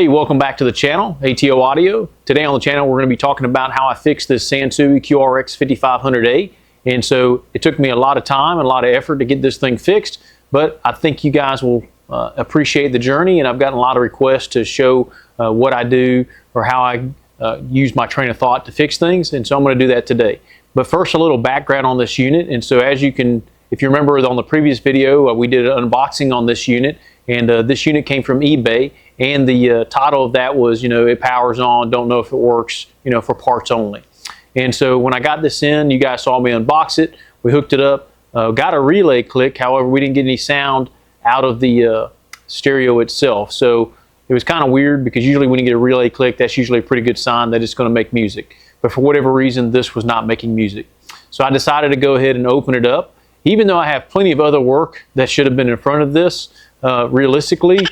Hey, welcome back to the channel, ATO Audio. Today on the channel we're going to be talking about how I fixed this Sansui QRX-5500A. And so it took me a lot of time and a lot of effort to get this thing fixed, but I think you guys will appreciate the journey, and I've gotten a lot of requests to show what I do or how I use my train of thought to fix things, and so I'm going to do that today. But first, a little background on this unit. And so as you can, if you remember on the previous video, we did an unboxing on this unit, and this unit came from eBay, and the title of that was, it powers on, don't know if it works, for parts only. And so when I got this in, you guys saw me unbox it, we hooked it up, got a relay click, however we didn't get any sound out of the stereo itself. So it was kind of weird, because usually when you get a relay click, that's usually a pretty good sign that it's going to make music. But for whatever reason, this was not making music. So I decided to go ahead and open it up. Even though I have plenty of other work that should have been in front of this, realistically,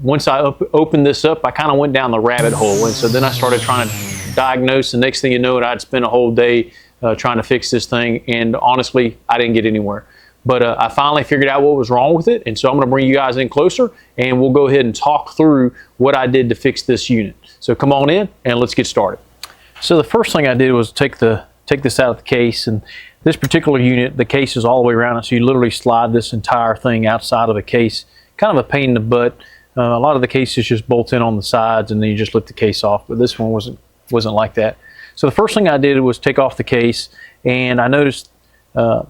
once I opened this up, I kind of went down the rabbit hole. And so then I started trying to diagnose. The next thing you know, I'd spent a whole day trying to fix this thing. And honestly, I didn't get anywhere. But I finally figured out what was wrong with it. And so I'm going to bring you guys in closer, and we'll go ahead and talk through what I did to fix this unit. So come on in and let's get started. So the first thing I did was take this out of the case. And this particular unit, the case is all the way around it, so you literally slide this entire thing outside of the case. Kind of a pain in the butt. A lot of the cases just bolt in on the sides, and then you just lift the case off, but this one wasn't like that. So the first thing I did was take off the case, and I noticed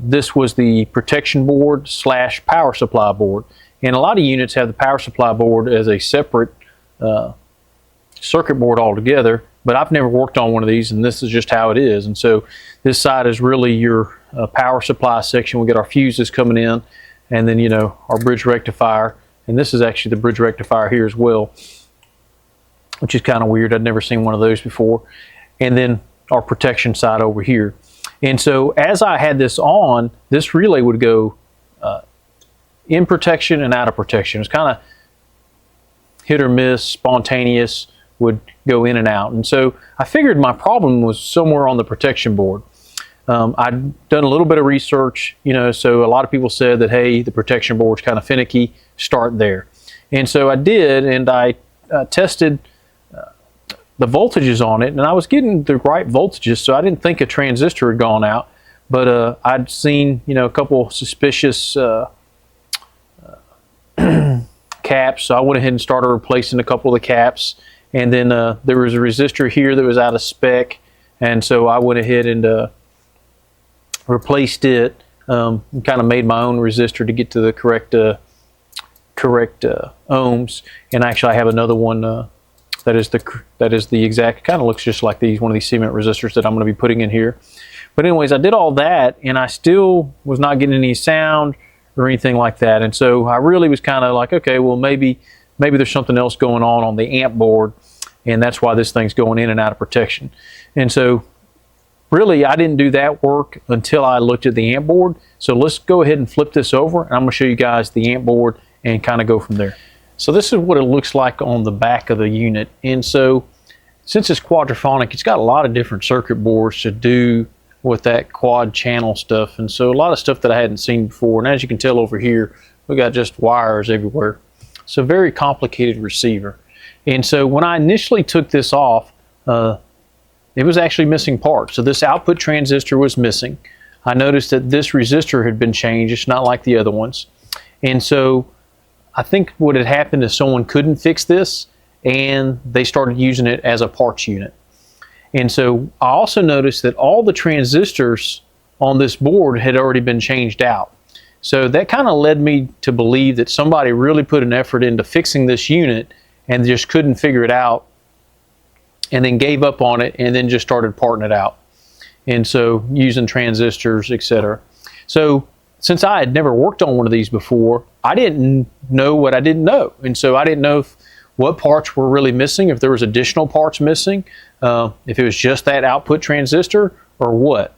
this was the protection board / power supply board. And a lot of units have the power supply board as a separate circuit board altogether, but I've never worked on one of these, and this is just how it is. And so this side is really your power supply section. We get our fuses coming in, and then our bridge rectifier, and this is actually the bridge rectifier here as well, which is kind of weird. I'd never seen one of those before. And then our protection side over here. And so as I had this on, this relay would go in protection and out of protection. It's kind of hit or miss, spontaneous, would go in and out. And so I figured my problem was somewhere on the protection board. I'd done a little bit of research, so a lot of people said that, hey, the protection board's kind of finicky, start there. And so I did, and I tested the voltages on it, and I was getting the right voltages, so I didn't think a transistor had gone out. But I'd seen, a couple suspicious caps, so I went ahead and started replacing a couple of the caps. And then there was a resistor here that was out of spec, and so I went ahead and replaced it, and kind of made my own resistor to get to the correct ohms. And actually I have another one that is the exact, kind of looks just like one of these cement resistors that I'm going to be putting in here. But anyways, I did all that, and I still was not getting any sound or anything like that. And so I really was kind of like, okay, well, maybe there's something else going on the amp board, and that's why this thing's going in and out of protection. And so really I didn't do that work until I looked at the amp board. So let's go ahead and flip this over, and I'm going to show you guys the amp board and kind of go from there. So this is what it looks like on the back of the unit. And so since it's quadraphonic, it's got a lot of different circuit boards to do with that quad channel stuff. And so a lot of stuff that I hadn't seen before. And as you can tell over here, we got just wires everywhere. So very complicated receiver. And so when I initially took this off, it was actually missing parts. So this output transistor was missing. I noticed that this resistor had been changed. It's not like the other ones. And so I think what had happened is someone couldn't fix this, and they started using it as a parts unit. And so I also noticed that all the transistors on this board had already been changed out. So that kind of led me to believe that somebody really put an effort into fixing this unit and just couldn't figure it out, and then gave up on it, and then just started parting it out. And so using transistors, etc. So since I had never worked on one of these before, I didn't know what I didn't know. And so I didn't know what parts were really missing, if there was additional parts missing, if it was just that output transistor or what.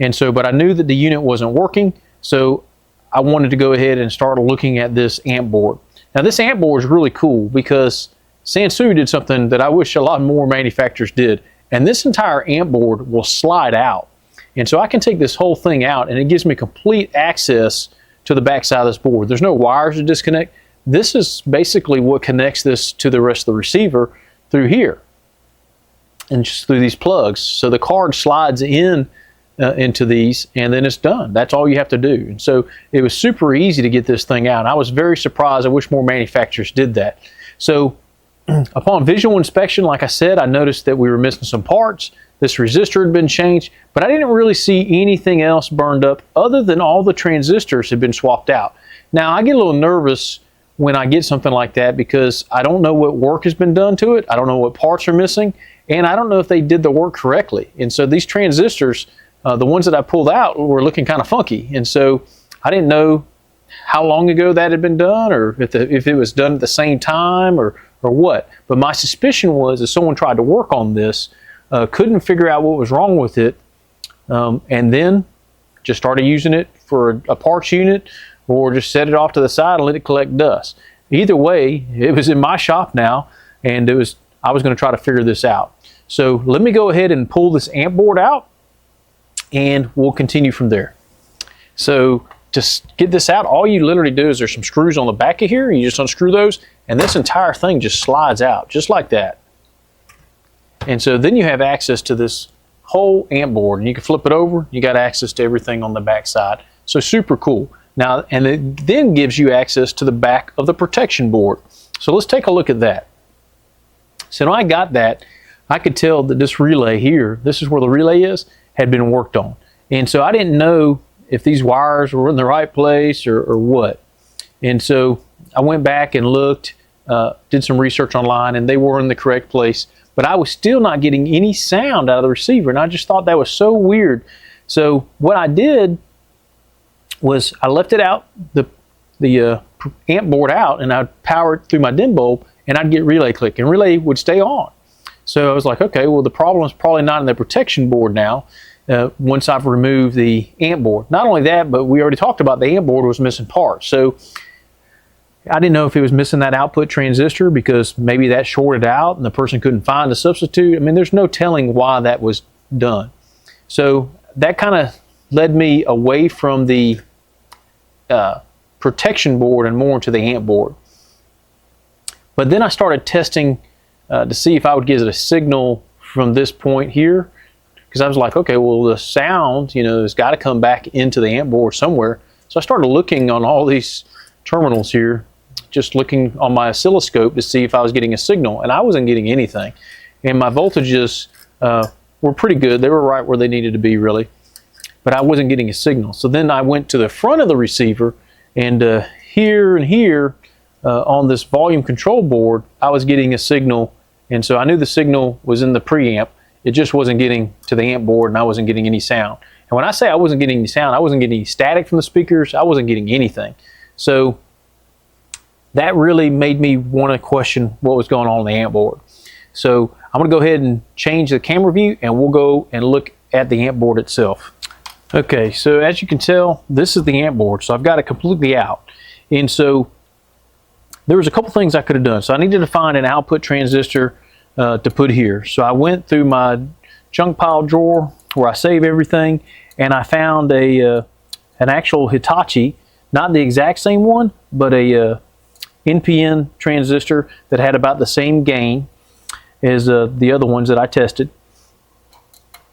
And so, but I knew that the unit wasn't working, so I wanted to go ahead and start looking at this amp board. Now this amp board is really cool because Sansui did something that I wish a lot more manufacturers did. And this entire amp board will slide out. And so I can take this whole thing out, and it gives me complete access to the back side of this board. There's no wires to disconnect. this is basically what connects this to the rest of the receiver through here and just through these plugs. So the card slides in into these, and then it's done. That's all you have to do. And so it was super easy to get this thing out. And I was very surprised. I wish more manufacturers did that. So upon visual inspection, like I said, I noticed that we were missing some parts. This resistor had been changed, but I didn't really see anything else burned up other than all the transistors had been swapped out. Now, I get a little nervous when I get something like that because I don't know what work has been done to it. I don't know what parts are missing, and I don't know if they did the work correctly. And so these transistors, the ones that I pulled out, were looking kind of funky. And so I didn't know how long ago that had been done, or if it was done at the same time, or what. But my suspicion was that someone tried to work on this, couldn't figure out what was wrong with it, and then just started using it for a parts unit, or just set it off to the side and let it collect dust. Either way, it was in my shop now, and I was going to try to figure this out. So let me go ahead and pull this amp board out, and we'll continue from there. So to get this out, all you literally do is there's some screws on the back of here. You just unscrew those, and this entire thing just slides out, just like that. And so then you have access to this whole amp board, and you can flip it over. You got access to everything on the back side. So super cool. Now, and it then gives you access to the back of the protection board. So let's take a look at that. So when I got that, I could tell that this relay here, this is where the relay is, had been worked on. And so I didn't know if these wires were in the right place or what. And so I went back and looked, did some research online, and they were in the correct place. But I was still not getting any sound out of the receiver, and I just thought that was so weird. So what I did was I left it out, the amp board out, and I'd power it through my dim bulb, and I'd get relay click, and relay would stay on. So I was like, okay, well, the problem is probably not in the protection board now, once I've removed the amp board. Not only that, but we already talked about the amp board was missing parts. So I didn't know if it was missing that output transistor because maybe that shorted out and the person couldn't find a substitute. I mean, there's no telling why that was done. So that kind of led me away from the protection board and more into the amp board. But then I started testing to see if I would get a signal from this point here, because I was like, okay, well, the sound, has got to come back into the amp board somewhere. So I started looking on all these terminals here, just looking on my oscilloscope to see if I was getting a signal, and I wasn't getting anything. And my voltages were pretty good. They were right where they needed to be, really, but I wasn't getting a signal. So then I went to the front of the receiver, and here and here on this volume control board, I was getting a signal, and so I knew the signal was in the preamp. It just wasn't getting to the amp board, and I wasn't getting any sound. And when I say I wasn't getting any sound, I wasn't getting any static from the speakers. I wasn't getting anything. So that really made me want to question what was going on the amp board. So I'm going to go ahead and change the camera view, and we'll go and look at the amp board itself. Okay, so as you can tell, this is the amp board. So I've got it completely out. And so there was a couple things I could have done. So I needed to find an output transistor to put here. So I went through my junk pile drawer where I save everything, and I found an actual Hitachi, not the exact same one, but a NPN transistor that had about the same gain as the other ones that I tested.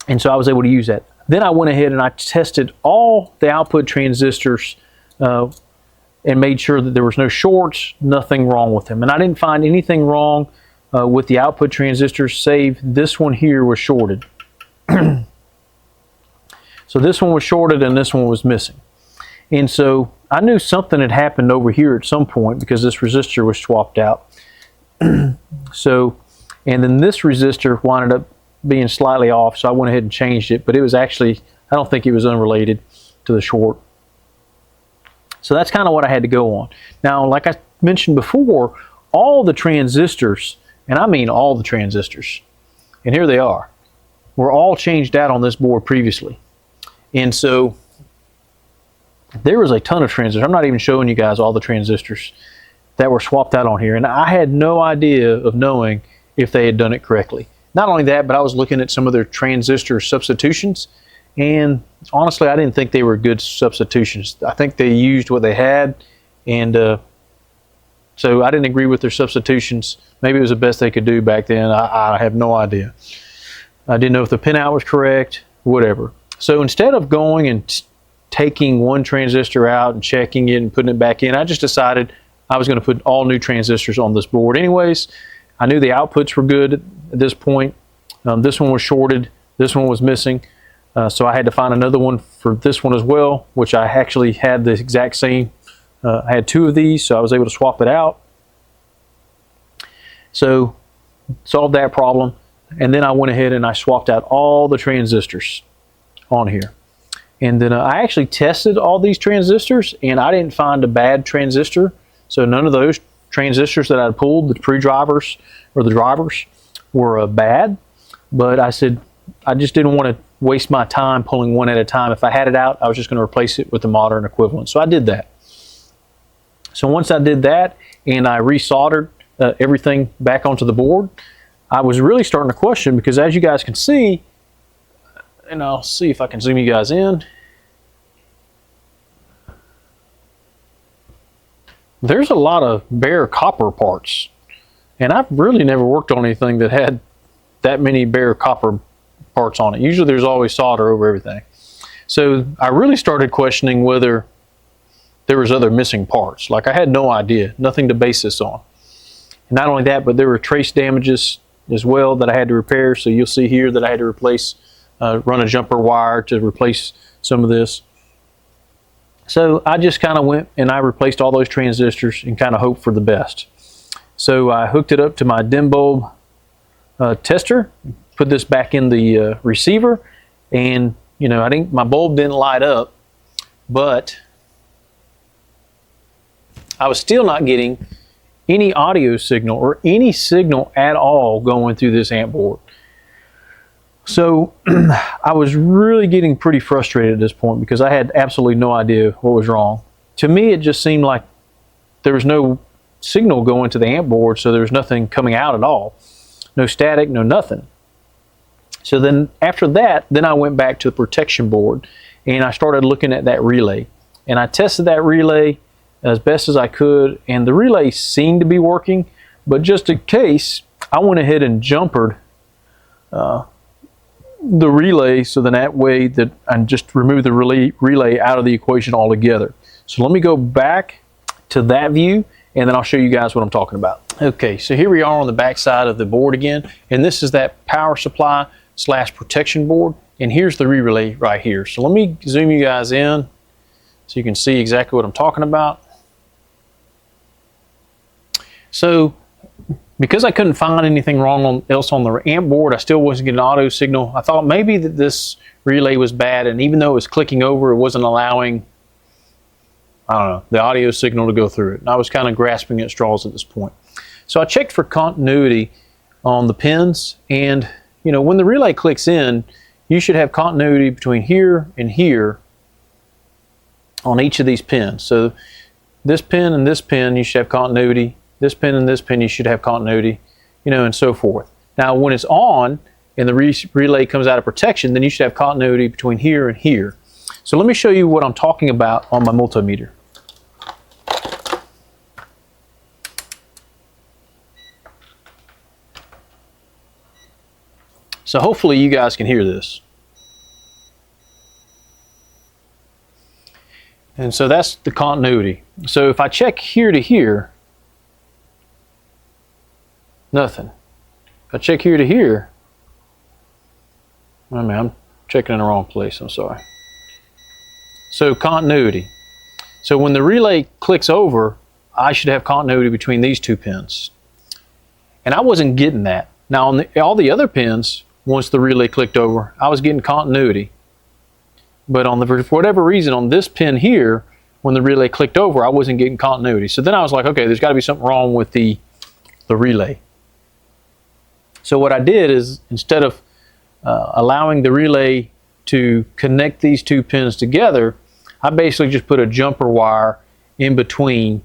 And so I was able to use that. Then I went ahead and I tested all the output transistors and made sure that there was no shorts, nothing wrong with them. And I didn't find anything wrong with the output transistors, save this one here was shorted. So this one was shorted and this one was missing. And so I knew something had happened over here at some point because this resistor was swapped out. So, and then this resistor wound up being slightly off, so I went ahead and changed it, but it was actually, I don't think it was unrelated to the short. So that's kind of what I had to go on. Now, like I mentioned before, all the transistors, and I mean all the transistors, and here they are, were all changed out on this board previously. And so there was a ton of transistors. I'm not even showing you guys all the transistors that were swapped out on here, and I had no idea of knowing if they had done it correctly. Not only that, but I was looking at some of their transistor substitutions, and honestly, I didn't think they were good substitutions. I think they used what they had, and So I didn't agree with their substitutions. Maybe it was the best they could do back then. I have no idea. I didn't know if the pinout was correct, whatever. So instead of going and taking one transistor out and checking it and putting it back in, I just decided I was going to put all new transistors on this board anyways. I knew the outputs were good at this point. This one was shorted, this one was missing. So I had to find another one for this one as well, which I actually had the exact same. I had two of these, so I was able to swap it out. So solved that problem. And then I went ahead and I swapped out all the transistors on here. And then I actually tested all these transistors, and I didn't find a bad transistor. So none of those transistors that I pulled, the pre-drivers or the drivers, were bad. But I said, I just didn't want to waste my time pulling one at a time. If I had it out, I was just going to replace it with the modern equivalent. So I did that. So once I did that and I resoldered everything back onto the board, I was really starting to question, because as you guys can see, and I'll see if I can zoom you guys in, there's a lot of bare copper parts. And I've really never worked on anything that had that many bare copper parts on it. Usually there's always solder over everything. So I really started questioning whether there was other missing parts. Like, I had no idea, nothing to base this on. And not only that, but there were trace damages as well that I had to repair. So you'll see here that I had to replace, run a jumper wire to replace some of this. So I just kind of went and I replaced all those transistors and kind of hoped for the best. So I hooked it up to my dim bulb tester, put this back in the receiver, and you know, my bulb didn't light up, but I was still not getting any audio signal or any signal at all going through this amp board. So I was really getting pretty frustrated at this point, because I had absolutely no idea what was wrong. To me, it just seemed like there was no signal going to the amp board, so there was nothing coming out at all. No static, no nothing. So then after that, then I went back to the protection board and I started looking at that relay. And I tested that relay as best as I could, and the relay seemed to be working, but just in case, I went ahead and jumpered the relay, so then that way that I just remove the relay out of the equation altogether. So let me go back to that view, and then I'll show you guys what I'm talking about. Okay, so here we are on the back side of the board again, and this is that power supply / protection board, and here's the relay right here. So let me zoom you guys in so you can see exactly what I'm talking about. So because I couldn't find anything wrong else on the amp board, I still wasn't getting an audio signal. I thought maybe that this relay was bad, and even though it was clicking over, it wasn't allowing, I don't know, the audio signal to go through it. And I was kind of grasping at straws at this point. So I checked for continuity on the pins, and you know, when the relay clicks in, you should have continuity between here and here on each of these pins. So this pin and this pin, you should have continuity. This pin and this pin, you should have continuity, you know, and so forth. Now, when it's on and the relay comes out of protection, then you should have continuity between here and here. So let me show you what I'm talking about on my multimeter. So hopefully you guys can hear this. And so that's the continuity. So if I check here to here, nothing. If I check here to here, I mean, I'm checking in the wrong place, I'm sorry. So continuity. So when the relay clicks over, I should have continuity between these two pins. And I wasn't getting that. Now on all the other pins, once the relay clicked over, I was getting continuity. But for whatever reason, on this pin here, when the relay clicked over, I wasn't getting continuity. So then I was like, okay, there's got to be something wrong with the relay. So what I did is, instead of allowing the relay to connect these two pins together, I basically just put a jumper wire in between,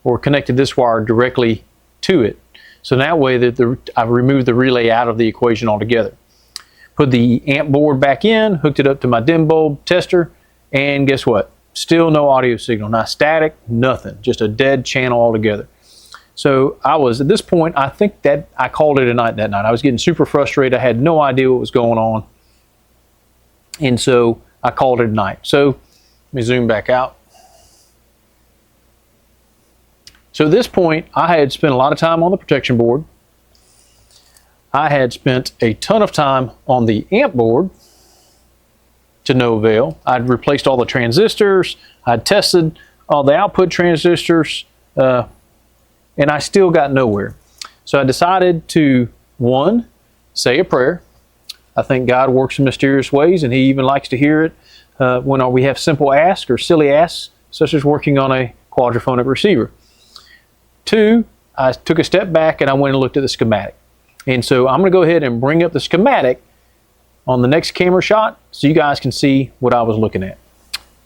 or connected this wire directly to it. So that way that I've removed the relay out of the equation altogether. Put the amp board back in, hooked it up to my dim bulb tester, and guess what? Still no audio signal, not static, nothing, just a dead channel altogether. So I was, at this point, I think that I called it a night that night. I was getting super frustrated. I had no idea what was going on. And so I called it a night. So let me zoom back out. So at this point, I had spent a lot of time on the protection board. I had spent a ton of time on the amp board to no avail. I'd replaced all the transistors. I'd tested all the output transistors, and I still got nowhere. So I decided to, one, say a prayer. I think God works in mysterious ways, and He even likes to hear it when we have simple asks or silly asks, such as working on a quadraphonic receiver. Two, I took a step back and I went and looked at the schematic. And so I'm going to go ahead and bring up the schematic on the next camera shot so you guys can see what I was looking at.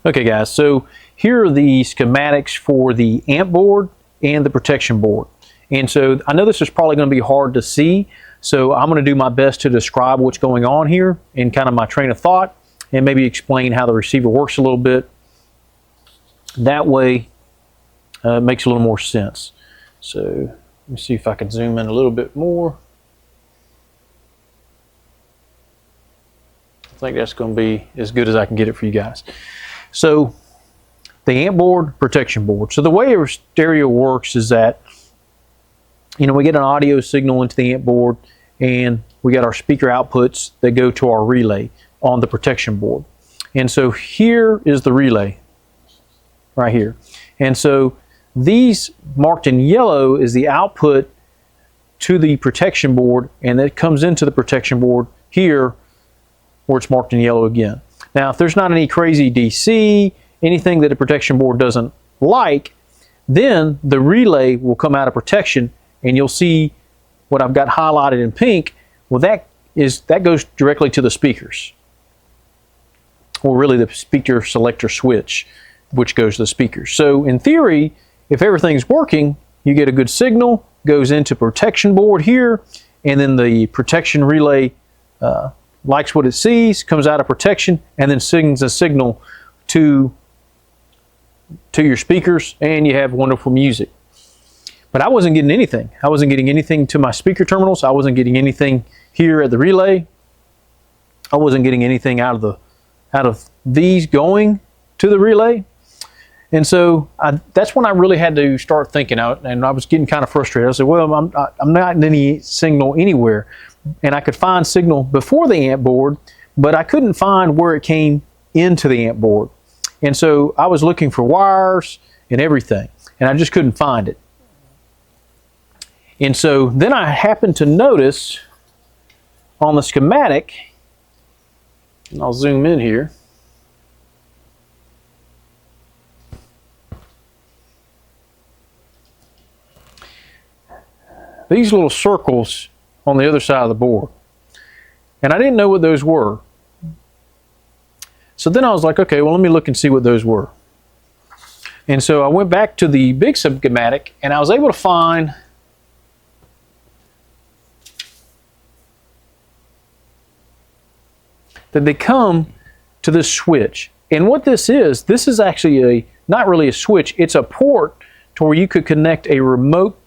Okay guys, so here are the schematics for the amp board and the protection board. And so I know this is probably going to be hard to see, so I'm going to do my best to describe what's going on here and kind of my train of thought, and maybe explain how the receiver works a little bit. That way it makes a little more sense. So let me see if I can zoom in a little bit more. I think that's going to be as good as I can get it for you guys. So the amp board, protection board. So the way a stereo works is that, you know, we get an audio signal into the amp board, and we got our speaker outputs that go to our relay on the protection board. And so here is the relay right here. And so these marked in yellow is the output to the protection board, and that comes into the protection board here where it's marked in yellow again. Now, if there's not any crazy DC, anything that the protection board doesn't like, then the relay will come out of protection, and you'll see what I've got highlighted in pink. Well, that goes directly to the speakers, or really the speaker selector switch, which goes to the speakers. So in theory, if everything's working, you get a good signal, goes into protection board here, and then the protection relay likes what it sees, comes out of protection, and then sends a signal to your speakers, and you have wonderful music. But I wasn't getting anything. I wasn't getting anything to my speaker terminals. I wasn't getting anything here at the relay. I wasn't getting anything out of these going to the relay. And so that's when I really had to start thinking out, and I was getting kind of frustrated. I said, well, I'm not getting any signal anywhere. And I could find signal before the amp board, but I couldn't find where it came into the amp board. And so I was looking for wires and everything, and I just couldn't find it. And so then I happened to notice on the schematic, and I'll zoom in here, these little circles on the other side of the board. And I didn't know what those were. So then I was like, okay, well, let me look and see what those were. And so I went back to the big schematic, and I was able to find that they come to this switch. And what this is actually not really a switch, it's a port to where you could connect a remote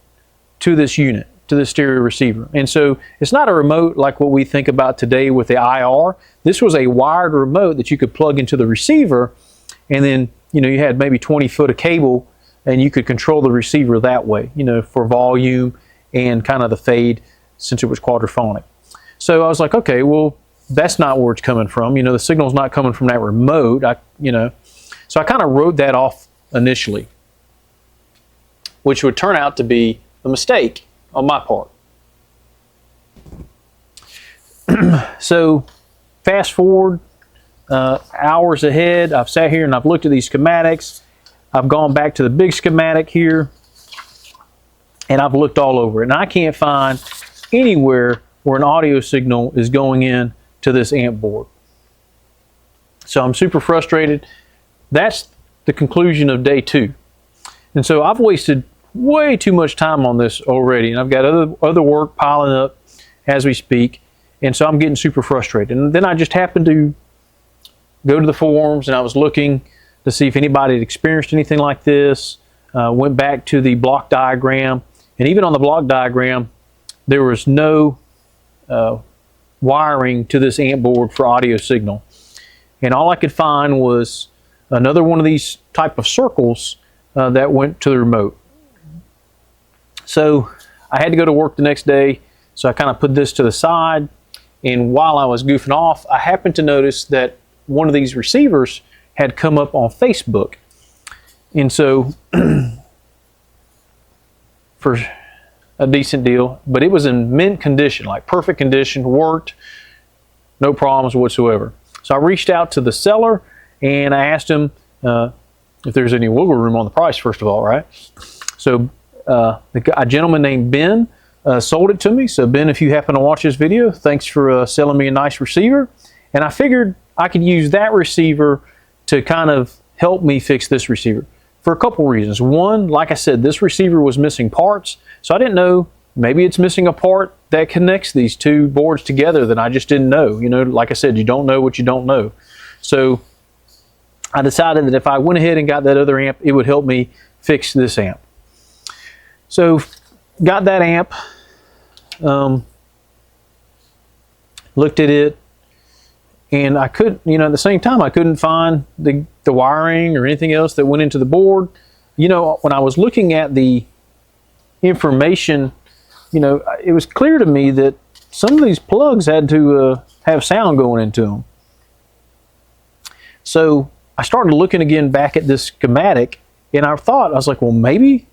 to this unit, to the stereo receiver. And so it's not a remote like what we think about today with the IR. This was a wired remote that you could plug into the receiver, and then, you know, you had maybe 20 foot of cable, and you could control the receiver that way, you know, for volume and kind of the fade, since it was quadraphonic. So I was like, okay, well, that's not where it's coming from. You know, the signal's not coming from that remote, So I kind of wrote that off initially, which would turn out to be a mistake on my part. So fast forward hours ahead, I've sat here and I've looked at these schematics. I've gone back to the big schematic here, and I've looked all over it, and I can't find anywhere where an audio signal is going in to this amp board. So I'm super frustrated. That's the conclusion of day 2. And so I've wasted way too much time on this already, and I've got other work piling up as we speak, and so I'm getting super frustrated. And then I just happened to go to the forums, and I was looking to see if anybody had experienced anything like this. Went back to the block diagram And even on the block diagram, there was no wiring to this amp board for audio signal. And all I could find was another one of these type of circles that went to the remote. So I had to go to work the next day, so I kind of put this to the side, and while I was goofing off, I happened to notice that one of these receivers had come up on Facebook. And so for a decent deal, but it was in mint condition, like perfect condition, worked, no problems whatsoever. So I reached out to the seller and I asked him if there's any wiggle room on the price, first of all, right? So a gentleman named Ben sold it to me. So Ben, if you happen to watch this video, thanks for selling me a nice receiver. And I figured I could use that receiver to kind of help me fix this receiver for a couple reasons. One, like I said, this receiver was missing parts. So I didn't know, maybe it's missing a part that connects these two boards together that I just didn't know. You know, like I said, you don't know what you don't know. So I decided that if I went ahead and got that other amp, it would help me fix this amp. So got that amp, looked at it, and I couldn't, you know, at the same time, I couldn't find the wiring or anything else that went into the board. You know, when I was looking at the information, you know, it was clear to me that some of these plugs had to have sound going into them. So I started looking again back at this schematic, and I was like, well, maybe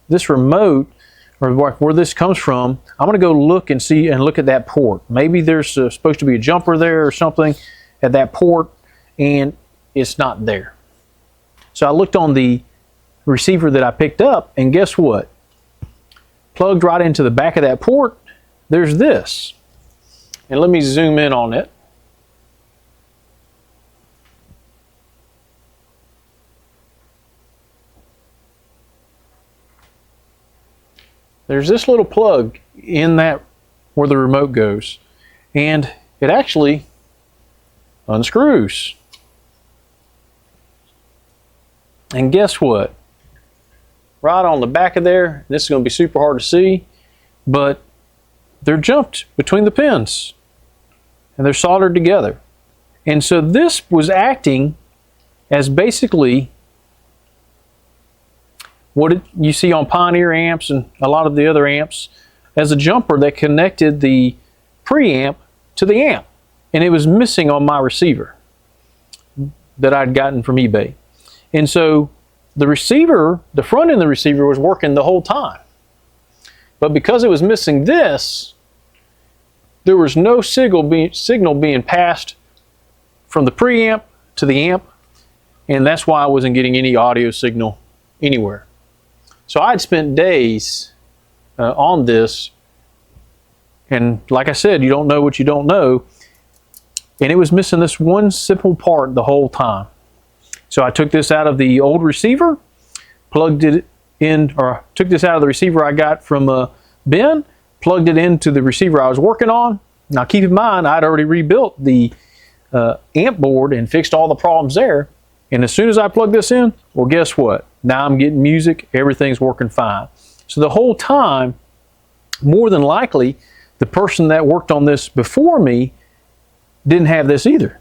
this remote, or where this comes from, I'm going to go look and see and look at that port. Maybe there's supposed to be a jumper there or something at that port, and it's not there. So I looked on the receiver that I picked up, and guess what? Plugged right into the back of that port, there's this. And let me zoom in on it. There's this little plug in that where the remote goes, and it actually unscrews. And guess what? Right on the back of there, this is going to be super hard to see, but they're jumped between the pins and they're soldered together. And so this was acting as basically what you see on Pioneer amps and a lot of the other amps, as a jumper that connected the preamp to the amp. And it was missing on my receiver that I'd gotten from eBay. And so the receiver, the front end of the receiver was working the whole time. But because it was missing this, there was no signal being passed from the preamp to the amp, and that's why I wasn't getting any audio signal anywhere. So I'd spent days on this, and like I said, you don't know what you don't know, and it was missing this one simple part the whole time. So I took this out of the old receiver, plugged it in, or took this out of the receiver I got from Ben, plugged it into the receiver I was working on. Now keep in mind, I'd already rebuilt the amp board and fixed all the problems there. And as soon as I plug this in, well, guess what? Now I'm getting music, everything's working fine. So the whole time, more than likely, the person that worked on this before me didn't have this either.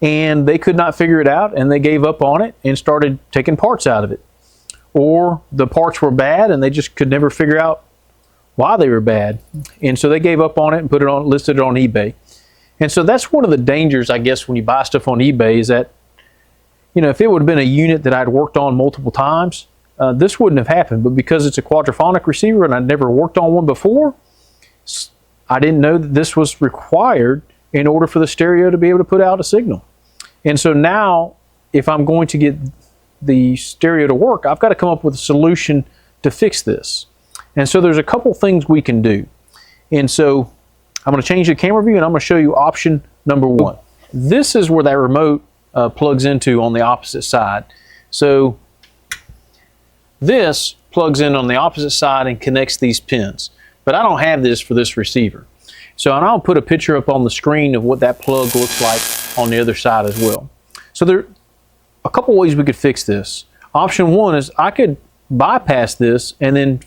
And they could not figure it out, and they gave up on it and started taking parts out of it. Or the parts were bad and they just could never figure out why they were bad. And so they gave up on it and listed it on eBay. And so that's one of the dangers, I guess, when you buy stuff on eBay, is that, you know, if it would have been a unit that I'd worked on multiple times, this wouldn't have happened. But because it's a quadraphonic receiver and I'd never worked on one before, I didn't know that this was required in order for the stereo to be able to put out a signal. And so now, if I'm going to get the stereo to work, I've got to come up with a solution to fix this. And so there's a couple things we can do. And so I'm going to change the camera view and I'm going to show you option number one. This is where that remote plugs into on the opposite side. So this plugs in on the opposite side and connects these pins. But I don't have this for this receiver. So and I'll put a picture up on the screen of what that plug looks like on the other side as well. So there are a couple ways we could fix this. Option one is I could bypass this and then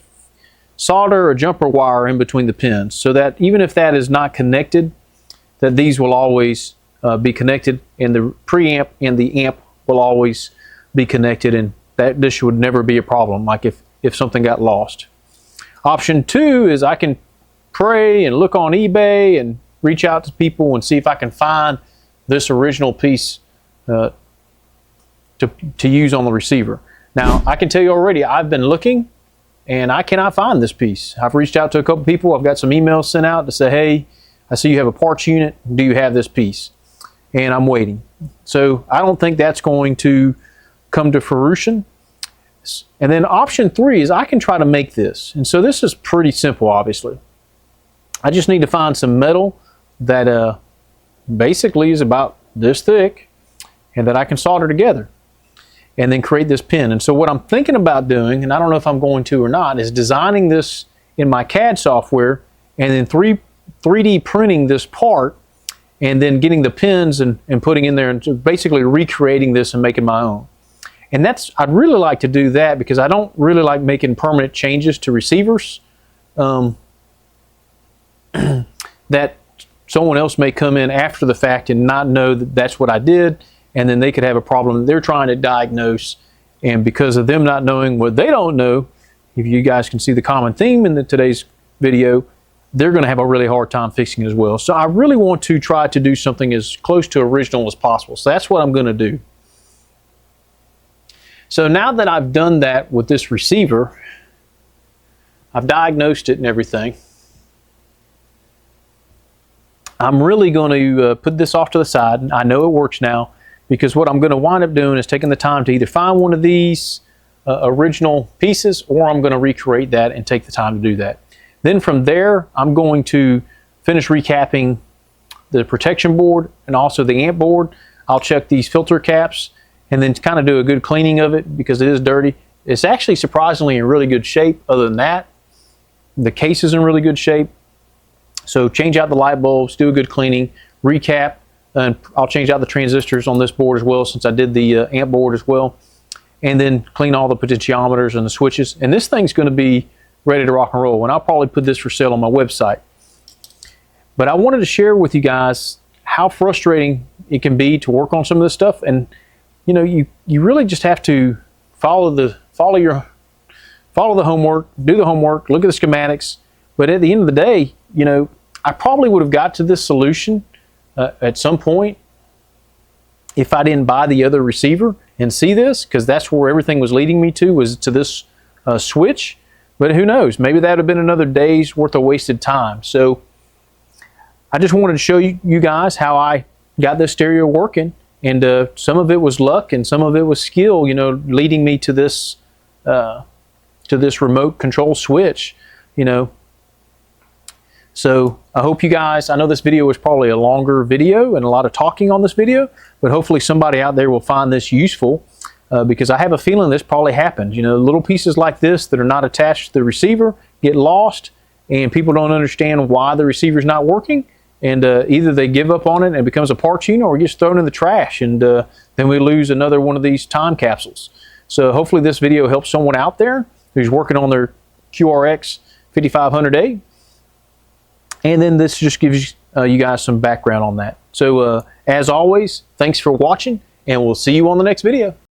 solder a jumper wire in between the pins so that even if that is not connected, that these will always be connected, and the preamp and the amp will always be connected, and that this would never be a problem, like if something got lost. Option 2 is I can pray and look on eBay and reach out to people and see if I can find this original piece to use on the receiver. Now, I can tell you already, I've been looking and I cannot find this piece. I've reached out to a couple people. I've got some emails sent out to say, hey, I see you have a parts unit. Do you have this piece? And I'm waiting. So I don't think that's going to come to fruition. And then option 3 is I can try to make this. And so this is pretty simple, obviously. I just need to find some metal that basically is about this thick and that I can solder together and then create this pin. And so what I'm thinking about doing, and I don't know if I'm going to or not, is designing this in my CAD software and then 3D printing this part and then getting the pins and putting in there and basically recreating this and making my own. And I'd really like to do that because I don't really like making permanent changes to receivers that someone else may come in after the fact and not know that that's what I did, and then they could have a problem they're trying to diagnose, and because of them not knowing what they don't know, if you guys can see the common theme in today's video, they're going to have a really hard time fixing it as well. So I really want to try to do something as close to original as possible. So that's what I'm going to do. So now that I've done that with this receiver, I've diagnosed it and everything, I'm really going to put this off to the side. I know it works now because what I'm going to wind up doing is taking the time to either find one of these original pieces, or I'm going to recreate that and take the time to do that. Then from there, I'm going to finish recapping the protection board and also the amp board. I'll check these filter caps and then kind of do a good cleaning of it because it is dirty. It's actually surprisingly in really good shape. Other than that, the case is in really good shape. So change out the light bulbs, do a good cleaning, recap, and I'll change out the transistors on this board as well since I did the amp board as well. And then clean all the potentiometers and the switches. And this thing's going to be ready to rock and roll. And I'll probably put this for sale on my website. But I wanted to share with you guys how frustrating it can be to work on some of this stuff. And you know, you really just have to follow the homework, do the homework, look at the schematics. But at the end of the day, you know, I probably would have got to this solution at some point if I didn't buy the other receiver and see this, because that's where everything was leading me to, was to this switch. But who knows, maybe that would have been another day's worth of wasted time. So I just wanted to show you guys how I got this stereo working, and some of it was luck and some of it was skill, you know, leading me to this remote control switch, you know. So I hope you guys, I know this video was probably a longer video and a lot of talking on this video, but hopefully somebody out there will find this useful because I have a feeling this probably happened. You know, little pieces like this that are not attached to the receiver get lost and people don't understand why the receiver is not working, and either they give up on it and it becomes a parts unit, or it gets thrown in the trash, and then we lose another one of these time capsules. So hopefully this video helps someone out there who's working on their QRX-5500A. And then this just gives you guys some background on that. So as always, thanks for watching, and we'll see you on the next video.